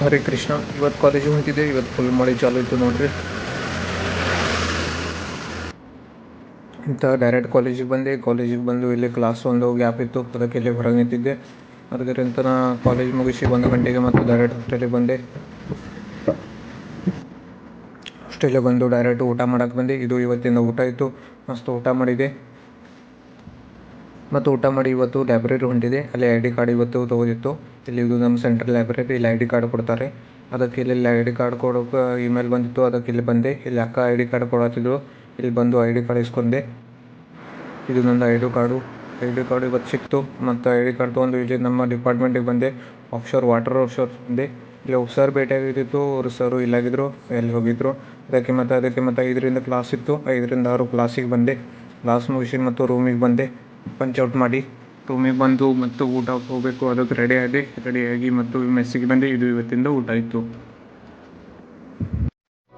ಹರೇ ಕೃಷ್ಣ. ಇವತ್ತು ಕಾಲೇಜಿಗೆ ಹೊಂಟಿದ್ದೆ. ಇವತ್ತು ಫುಲ್ ಮಳೆ ಚಾಲು ಇತ್ತು ನೋಡ್ರಿ. ಇಂಥ ಡೈರೆಕ್ಟ್ ಕಾಲೇಜಿಗೆ ಬಂದು ಇಲ್ಲಿ ಕ್ಲಾಸ್ ಒಂದು ಗ್ಯಾಪ್ ಇತ್ತು, ಅದಕ್ಕೆ ಇಲ್ಲಿ ಹೊರಗೆ ನಿಂತಿದ್ದೆ. ಅದರಿಂದ ನಾ ಕಾಲೇಜ್ ಮುಗಿಸಿ 1 ಗಂಟೆಗೆ ಮತ್ತು ಡೈರೆಕ್ಟ್ ಹಾಸ್ಟೆಲಿಗೆ ಬಂದು ಡೈರೆಕ್ಟ್ ಊಟ ಮಾಡೋಕ್ಕೆ ಬಂದೆ. ಇದು ಇವತ್ತಿನ ಊಟ ಇತ್ತು. ಮಸ್ತ್ ಊಟ ಮಾಡಿದೆ ಮತ್ತು ಊಟ ಮಾಡಿ ಇವತ್ತು ಲೈಬ್ರರಿ ಹೊಂಟಿದೆ. ಅಲ್ಲಿ ID ಕಾರ್ಡ್ ಇವತ್ತು ತೊಗೋದಿತ್ತು. ಇದು ನಮ್ಮ ಸೆಂಟ್ರಲ್ ಲೈಬ್ರರಿ. ಇಲ್ಲಿ ID ಕಾರ್ಡ್ ಕೊಡ್ತಾರೆ. ಅದಕ್ಕೆ ಇಲ್ಲಿ ID ಕಾರ್ಡ್ ಕೊಡೋಕೆ ಇಮೇಲ್ ಬಂದಿತ್ತು. ಅದಕ್ಕೆ ಇಲ್ಲಿ ಬಂದೆ. ಇಲ್ಲಿ ಅಕ್ಕ ID ಕಾರ್ಡ್ ಕೊಡತ್ತಿದ್ರು. ಇಲ್ಲಿ ಬಂದು ID ಕಾರ್ಡ್ ಇಸ್ಕೊಂಡೆ. ಇದು ನನ್ನ ID ಕಾರ್ಡು ಇವತ್ತು ಸಿಕ್ತು. ಮತ್ತು ID ಕಾರ್ಡ್ ತೊಗೊಂಡು ಇಲ್ಲಿ ನಮ್ಮ ಡಿಪಾರ್ಟ್ಮೆಂಟಿಗೆ ಬಂದೆ. ವಾಟರ್ ಆಫ್ಶೋರ್ ಬಂದೆ. ಇಲ್ಲಿ ಸರ್ ಭೇಟಿಯಾಗಿದ್ದಿತ್ತು. ಅವರು ಸರು ಇಲ್ಲಾಗಿದ್ದರು, ಎಲ್ಲಿ ಹೋಗಿದ್ರು. ಅದಕ್ಕೆ ಮತ್ತು 5ರಿಂದ ಕ್ಲಾಸ್ ಇತ್ತು. 5ರಿಂದ 6 ಕ್ಲಾಸಿಗೆ ಬಂದೆ. ಕ್ಲಾಸ್ ಮುಗಿಸಿ ಮತ್ತು ರೂಮಿಗೆ ಬಂದೆ. ಪಂಚೌಟ್ ಮಾಡಿ ರೂಮಿಗೆ ಬಂದು ಮತ್ತು ಊಟ ಹೋಗಬೇಕು. ಅದಕ್ಕೆ ರೆಡಿಯಾಗಿ ಮತ್ತು ಮೆಸ್ಸಿಗೆ ಬಂದೆ. ಇದು ಇವತ್ತಿಂದ ಊಟ ಇತ್ತು.